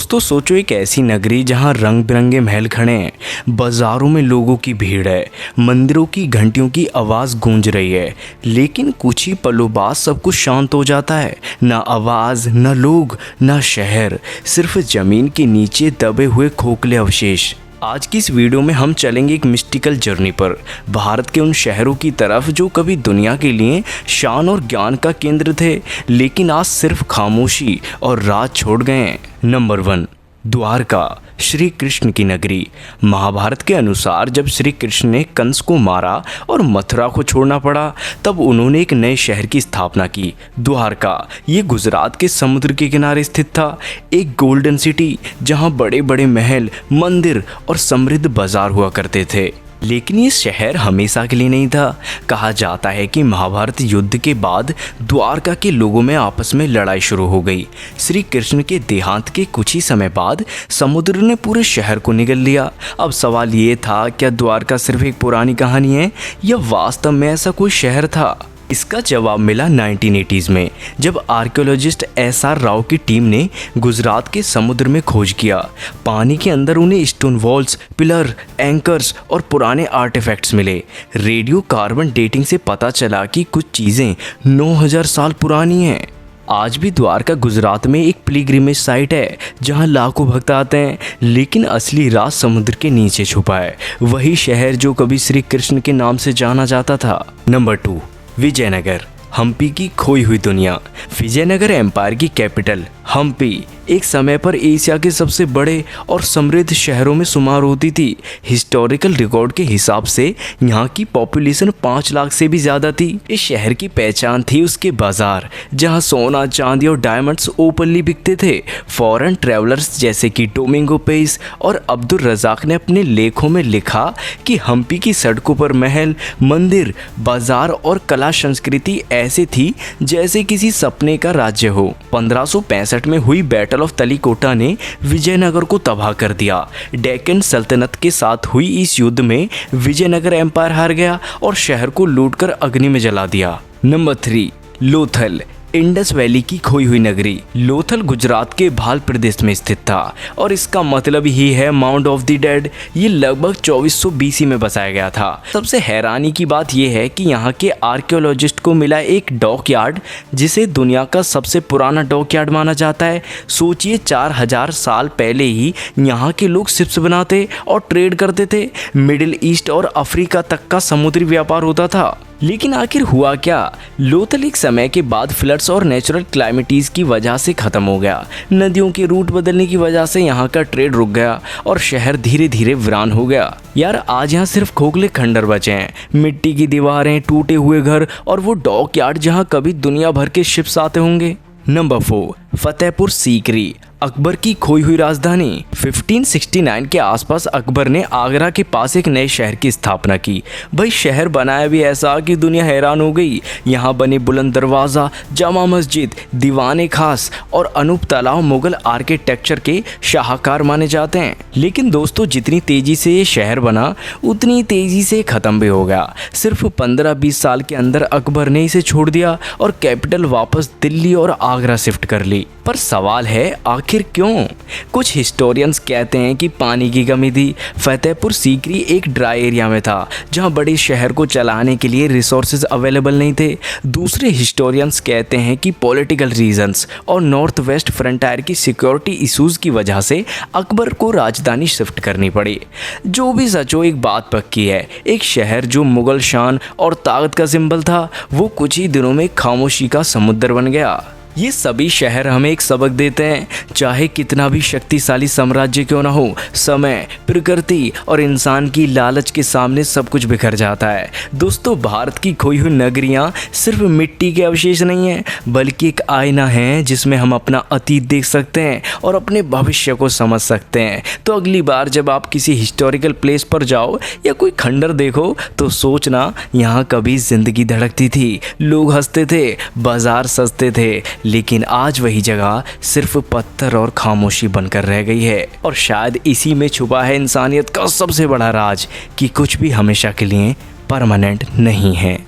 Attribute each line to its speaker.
Speaker 1: दोस्तों सोचो एक ऐसी नगरी जहां रंग बिरंगे महल खड़े हैं, बाजारों में लोगों की भीड़ है, मंदिरों की घंटियों की आवाज़ गूंज रही है, लेकिन कुछ ही पलों बाद सब कुछ शांत हो जाता है। ना आवाज़, ना लोग, ना शहर, सिर्फ ज़मीन के नीचे दबे हुए खोखले अवशेष। आज की इस वीडियो में हम चलेंगे एक मिस्टिकल जर्नी पर, भारत के उन शहरों की तरफ जो कभी दुनिया के लिए शान और ज्ञान का केंद्र थे, लेकिन आज सिर्फ खामोशी और राज छोड़ गए हैं। नंबर 1, द्वारका, श्री कृष्ण की नगरी। महाभारत के अनुसार जब श्री कृष्ण ने कंस को मारा और मथुरा को छोड़ना पड़ा, तब उन्होंने एक नए शहर की स्थापना की, द्वारका। ये गुजरात के समुद्र के किनारे स्थित था, एक गोल्डन सिटी जहां बड़े बड़े महल, मंदिर और समृद्ध बाजार हुआ करते थे। लेकिन ये शहर हमेशा के लिए नहीं था। कहा जाता है कि महाभारत युद्ध के बाद द्वारका के लोगों में आपस में लड़ाई शुरू हो गई। श्री कृष्ण के देहांत के कुछ ही समय बाद समुद्र ने पूरे शहर को निगल लिया। अब सवाल ये था, क्या द्वारका सिर्फ एक पुरानी कहानी है या वास्तव में ऐसा कोई शहर था? इसका जवाब मिला 1980s में, जब आर्कियोलॉजिस्ट SR राव की टीम ने गुजरात के समुद्र में खोज किया। पानी के अंदर उन्हें स्टोन वॉल्स, पिलर, एंकर्स और पुराने आर्टिफैक्ट्स मिले। रेडियो कार्बन डेटिंग से पता चला कि कुछ चीज़ें 9000 साल पुरानी हैं। आज भी द्वारका गुजरात में एक पिलग्रिमेज साइट है जहां लाखों भक्त आते हैं, लेकिन असली राज समुद्र के नीचे छुपा है, वही शहर जो कभी श्री कृष्ण के नाम से जाना जाता था। नंबर 2, विजयनगर, हम्पी की खोई हुई दुनिया। विजयनगर एम्पायर की कैपिटल हम्पी एक समय पर एशिया के सबसे बड़े और समृद्ध शहरों में शुमार होती थी। हिस्टोरिकल रिकॉर्ड के हिसाब से यहाँ की पॉपुलेशन 5 लाख से भी ज़्यादा थी। इस शहर की पहचान थी उसके बाजार, जहाँ सोना, चांदी और डायमंड्स ओपनली बिकते थे। फॉरेन ट्रैवलर्स जैसे कि डोमिंगो पेस और अब्दुल रजाक ने अपने लेखों में लिखा कि हम्पी की सड़कों पर महल, मंदिर, बाजार और कला संस्कृति ऐसे थी जैसे किसी सपने का राज्य हो। 1565 में हुई बैटल ऑफ तलीकोटा ने विजयनगर को तबाह कर दिया। डेक्कन सल्तनत के साथ हुई इस युद्ध में विजयनगर एम्पायर हार गया और शहर को लूटकर अग्नि में जला दिया। नंबर 3, लोथल, इंडस वैली की खोई हुई नगरी। लोथल गुजरात के भाल प्रदेश में स्थित था और इसका मतलब ही है माउंट ऑफ द डेड। ये लगभग 2400 BC में बसाया गया था। सबसे हैरानी की बात यह है कि यहाँ के आर्कियोलॉजिस्ट को मिला एक डॉक यार्ड, जिसे दुनिया का सबसे पुराना डॉक यार्ड माना जाता है। सोचिए 4000 साल पहले ही यहाँ के लोग शिप्स बनाते और ट्रेड करते थे। मिडिल ईस्ट और अफ्रीका तक का समुद्री व्यापार होता था। लेकिन आखिर हुआ क्या? लोथल एक समय के बाद फ्लड्स और नेचुरल क्लाइमेटीज की वजह से ख़त्म हो गया। नदियों के रूट बदलने की वजह से यहाँ का ट्रेड रुक गया और शहर धीरे धीरे वीरान हो गया। यार आज यहाँ सिर्फ खोखले खंडर बचे हैं, मिट्टी की दीवारें, टूटे हुए घर और वो डॉक यार्ड जहाँ कभी दुनिया भर के शिप्स आते होंगे। नंबर 4, फतेहपुर सीकरी, अकबर की खोई हुई राजधानी। 1569 के आसपास अकबर ने आगरा के पास एक नए शहर की स्थापना की। भाई शहर बनाया भी ऐसा कि दुनिया हैरान हो गई। यहाँ बने बुलंद दरवाज़ा, जामा मस्जिद, दीवाने खास और अनूप तालाब मुगल आर्किटेक्चर के शाहकार माने जाते हैं। लेकिन दोस्तों जितनी तेज़ी से ये शहर बना उतनी तेज़ी से ख़त्म भी हो गया। सिर्फ 15-20 साल के अंदर अकबर ने इसे छोड़ दिया और कैपिटल वापस दिल्ली और आगरा शिफ्ट कर ली। पर सवाल है आखिर क्यों? कुछ हिस्टोरियंस कहते हैं कि पानी की कमी थी। फतेहपुर सीकरी एक ड्राई एरिया में था जहां बड़े शहर को चलाने के लिए रिसोर्सेज अवेलेबल नहीं थे। दूसरे हिस्टोरियंस कहते हैं कि पॉलिटिकल रीजंस और नॉर्थ वेस्ट फ्रंटियर की सिक्योरिटी इश्यूज की वजह से अकबर को राजधानी शिफ्ट करनी पड़ी। जो भी सच हो, एक बात पक्की है, एक शहर जो मुगल शान और ताकत का सिंबल था, वो कुछ ही दिनों में खामोशी का समुद्र बन गया। ये सभी शहर हमें एक सबक देते हैं, चाहे कितना भी शक्तिशाली साम्राज्य क्यों ना हो, समय, प्रकृति और इंसान की लालच के सामने सब कुछ बिखर जाता है। दोस्तों भारत की खोई हुई नगरियाँ सिर्फ मिट्टी के अवशेष नहीं हैं, बल्कि एक आईना है जिसमें हम अपना अतीत देख सकते हैं और अपने भविष्य को समझ सकते हैं। तो अगली बार जब आप किसी हिस्टोरिकल प्लेस पर जाओ या कोई खंडर देखो तो सोचना, यहाँ कभी जिंदगी धड़कती थी, लोग हंसते थे, बाजार सस्ते थे, लेकिन आज वही जगह सिर्फ पत्थर और खामोशी बनकर रह गई है। और शायद इसी में छुपा है इंसानियत का सबसे बड़ा राज, कि कुछ भी हमेशा के लिए परमानेंट नहीं है।